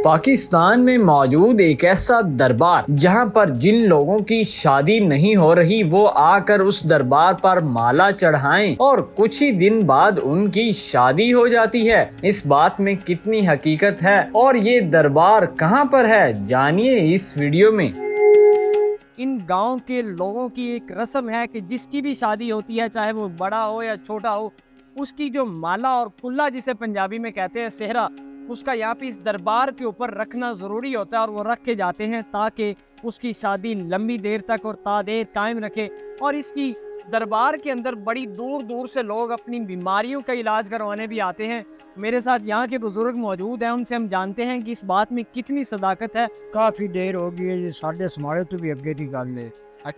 पाकिस्तान में मौजूद एक ऐसा दरबार जहां पर जिन लोगों की शादी नहीं हो रही वो आकर उस दरबार पर माला चढ़ाएं और कुछ ही दिन बाद उनकी शादी हो जाती है। इस बात में कितनी हकीकत है और ये दरबार कहां पर है, जानिए इस वीडियो में। इन गांव के लोगों की एक रस्म है कि जिसकी भी शादी होती है, चाहे वो बड़ा हो या छोटा हो, उसकी जो माला और कुल्ला जिसे पंजाबी में कहते हैं सेहरा, उसका यहाँ पे इस दरबार के ऊपर रखना ज़रूरी होता है और वो रख के जाते हैं ताकि उसकी शादी लंबी देर तक और तादेर कायम रखे। और इसकी दरबार के अंदर बड़ी दूर दूर से लोग अपनी बीमारियों का इलाज करवाने भी आते हैं। मेरे साथ यहाँ के बुजुर्ग मौजूद हैं, उनसे हम जानते हैं कि इस बात में कितनी सदाकत है। काफ़ी देर हो गई है जी, साढ़े समारे तो भी अगे की गल है।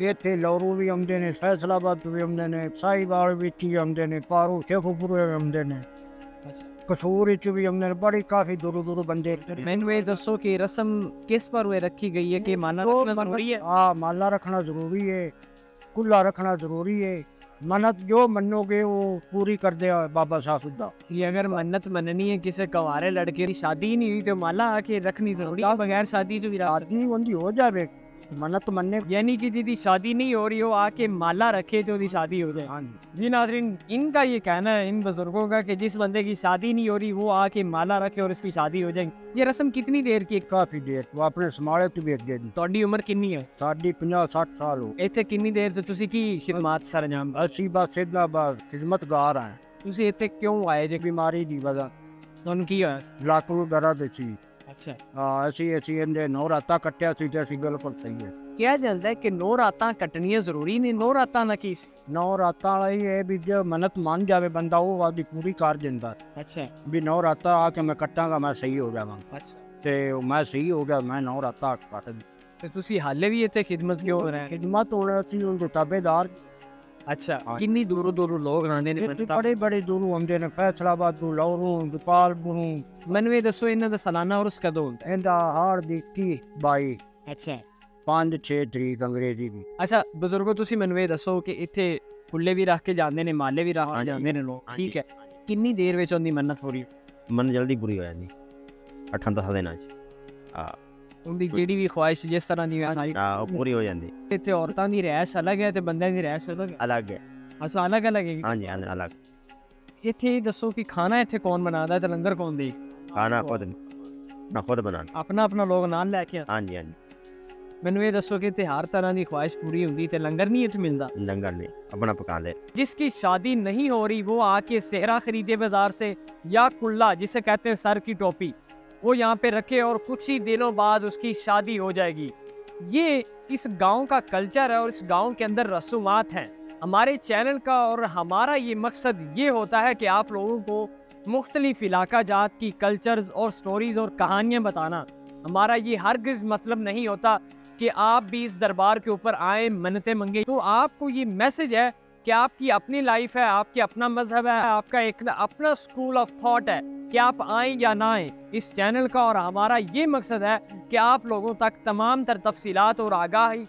इतने लौरू भी आते हैं, फैसलाबाद भी आते हैं, साहिवाल भी आते हैं, पारू शेखुपुर आते हैं, कसूर भी आते हैं, बड़ी काफ़ी दूर दूर बंदे। मैनू ये दसो कि रस्म किस पर हुए रखी गई है कि माला रखना जरूरी है? हाँ, माला रखना जरूरी है, कुल्ला रखना जरूरी है। मन्नत जो मनोगे वो पूरी कर दे बाबा सासुदा। ये अगर मन्नत मननी है किसी कवारे लड़के की शादी ही नहीं हुई तो माला आके रखनी जरूरी है? बगैर शादी तो शादी उनकी हो जाए, मन्नत मनने। यानी कि जिसकी शादी नहीं हो रही हो आके माला रखे तो उसकी शादी हो जाए। हाँ जी नाज़रीन, इनका ये कहना है इन बुजुर्गों का कि जिस बंदे की शादी नहीं हो रही वो आके माला रखे और इसकी शादी हो जाएगी। ये रस्म कितनी देर की? काफ़ी देर वो अपने समारे तो भी अगे। ਤੁਹਾਡੀ उम्र कितनी है? साड़ी 50-60 साल हो। ਇੱਥੇ ਕਿੰਨੀ ਦੇਰ ਤੋਂ ਤੁਸੀਂ ਕੀ ਖਿਦਮਤ ਸਰ ਅੰਜਾਮ? ਅਸੀਂ ਬਸ ਸਿੱਧਾ ਬਸ ਖਿਦਮਤਗਾਰ ਹਾਂ। ਤੁਸੀਂ ਇੱਥੇ ਕਿਉਂ ਆਏ ਜੇ? बीमारी ਦੀ ਵਜ੍ਹਾ ਤੁਹਾਨੂੰ ਕੀ ਹੋਇਆ? ਲੱਕ ਨੂੰ ਦਰਦ ਸੀ। ਅੱਛਾ, ਅਸੀਂ ਇਹਦੇ ਨੌ ਰਾਤਾਂ ਕੱਟਿਆ ਸੀ ਤੇ ਅਸੀਂ ਬਿਲਕੁਲ ਸਹੀ ਹੈ। ਕਿਹਾ ਜਾਂਦਾ ਹੈ ਕਿ 9 ਰਾਤਾਂ ਕੱਟਣੀਆਂ ਜ਼ਰੂਰੀ ਨੇ। 9 ਰਾਤਾਂ ਦਾ ਕੀ ਸੀ? 9 ਰਾਤਾਂ ਵਾਲੀ ਇਹ ਵੀ ਜੇ ਮੰਨਤ ਮੰਨ ਜਾਵੇ ਬੰਦਾ ਉਹ ਆਪਦੀ ਪੂਰੀ ਕਰ ਦਿੰਦਾ ਅੱਛਾ ਵੀ 9 ਰਾਤਾਂ ਆ ਕੇ ਮੈਂ ਕੱਟਾਂਗਾ ਮੈਂ ਸਹੀ ਹੋ ਜਾਵਾਂਗਾ। ਅੱਛਾ, ਤੇ ਮੈਂ ਸਹੀ ਹੋ ਗਿਆ, ਮੈਂ 9 ਰਾਤਾਂ ਕੱਟ ਦਿੱਤੀ। ਤੇ ਤੁਸੀਂ ਹਾਲੇ ਵੀ ਇੱਥੇ ਖਿਦਮਤ ਕਿਉਂ ਰਹੇ? ਖਿਦਮਤ ਹੁਣ ਅਸੀਂ ਉਹਦੇ ਤਾਬੇਦਾਰ। ਅੱਛਾ, ਹਾਂ। ਕਿੰਨੀ ਦੂਰੋਂ ਦੂਰੋਂ ਲੋਕ ਆਉਂਦੇ ਨੇ? ਬੜੇ ਬੜੇ ਦੂਰੋਂ ਆਉਂਦੇ ਨੇ, ਫੈਸਲਾਬਾਦ ਤੋਂ, ਲਾਹੌਰੋਂ, ਗੋਪਾਲਪੁਰੋਂ। ਮੈਨੂੰ ਇਹ ਦੱਸੋ ਇਹਨਾਂ ਦਾ ਸਾਲਾਨਾ ਉਰਸ ਕਦੋਂ ਹੁੰਦਾ? ਇਹਦਾ ਹਾਰ ਦੀ 22 ਅੱਛਾ 5-6 ਤਰੀਕ ਅੰਗਰੇਜ਼ੀ ਦੀ। ਅੱਛਾ ਬਜ਼ੁਰਗੋ, ਤੁਸੀਂ ਮੈਨੂੰ ਇਹ ਦੱਸੋ ਕਿ ਇੱਥੇ ਕੁੱਲੇ ਵੀ ਰੱਖ ਕੇ ਜਾਂਦੇ ਨੇ, ਮਾਲੇ ਵੀ ਰੱਖ ਕੇ ਜਾਂਦੇ ਨੇ ਲੋਕ, ਠੀਕ ਹੈ? ਕਿੰਨੀ ਦੇਰ ਵਿੱਚ ਉਹਦੀ ਮੰਨਤ ਪੂਰੀ? ਮਨ ਜਲਦੀ ਪੂਰੀ ਹੋ ਜਾਂਦੀ 8-10 ਦਿਨਾਂ 'ਚ। ਉਹਦੀ ਜਿਹੜੀ ਵੀ ਖੁਆਇਸ਼ ਜਿਸ ਤਰ੍ਹਾਂ ਦੀ ਹੈ ਸਾਰੀ ਉਹ ਪੂਰੀ ਹੋ ਜਾਂਦੀ। ਇੱਥੇ ਔਰਤਾਂ ਦੀ ਰਹਿائش ਅਲੱਗ ਹੈ ਤੇ ਬੰਦਿਆਂ ਦੀ ਰਹਿائش ਅਲੱਗ ਹੈ? ਅਲੱਗ ਹੈ। ਅੱਛਾ, ਅਲੱਗ ਅਲੱਗ ਹੈ। ਹਾਂਜੀ ਅਲੱਗ। ਇੱਥੇ ਇਹ ਦੱਸੋ ਕਿ ਖਾਣਾ ਇੱਥੇ ਕੌਣ ਬਣਾਉਂਦਾ ਤੇ ਲੰਗਰ ਕੌਣ ਦੇ? ਖਾਣਾ ਖੁਦ ਬਣਾਉਣਾ। ਆਪਣਾ ਆਪਣਾ ਲੋਕ ਨਾਲ ਲੈ ਕੇ? ਹਾਂਜੀ। ਮੈਨੂੰ ਇਹ ਦੱਸੋ ਕਿ ਇੱਥੇ ਹਰ ਤਰ੍ਹਾਂ ਦੀ ਖੁਆਇਸ਼ पूरी ਹੁੰਦੀ ਤੇ लंगर नहीं ਇੱਥੇ मिलता? लंगर नहीं, अपना पका ले। जिसकी शादी नहीं हो रही वो आके सेहरा खरीदे बाजार से या कुल्ला जिसे कहते हैं सर की टोपी, वो यहाँ पे रखे और कुछ ही दिनों बाद उसकी शादी हो जाएगी। ये इस गांव का कल्चर है और इस गांव के अंदर रसूमात हैं। हमारे चैनल का और हमारा ये मकसद ये होता है कि आप लोगों को मुख्तलिफ इलाका जात की कल्चर्स और स्टोरीज और कहानियाँ बताना। हमारा ये हरगिज़ मतलब नहीं होता कि आप भी इस दरबार के ऊपर आए, मन्नतें मंगे। तो आपको ये मैसेज है कि आपकी अपनी लाइफ है, आपकी अपना मजहब है, आपका एक अपना स्कूल ऑफ थॉट है कि आप आएँ या ना आएँ। इस चैनल का और हमारा ये मकसद है कि आप लोगों तक तमाम तर तफसीलात और आगाही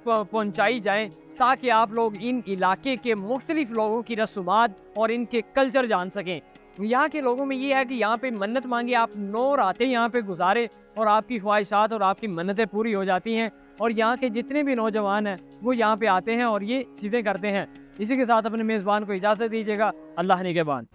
पहुँचाई जाएँ ताकि आप लोग इन इलाके के मुख्तलिफ लोगों की रसूमात और इनके कल्चर जान सकें। यहाँ के लोगों में ये है कि यहाँ पे मन्नत मांगे, आप 9 रातें यहाँ पे गुजारे और आपकी ख्वाहिशात और आपकी मन्नतें पूरी हो जाती हैं। और यहाँ के जितने भी नौजवान हैं वो यहाँ पे आते हैं और ये चीज़ें करते हैं। इसी के साथ अपने मेज़बान को इजाज़त दीजिएगा। अल्लाह निगहबान।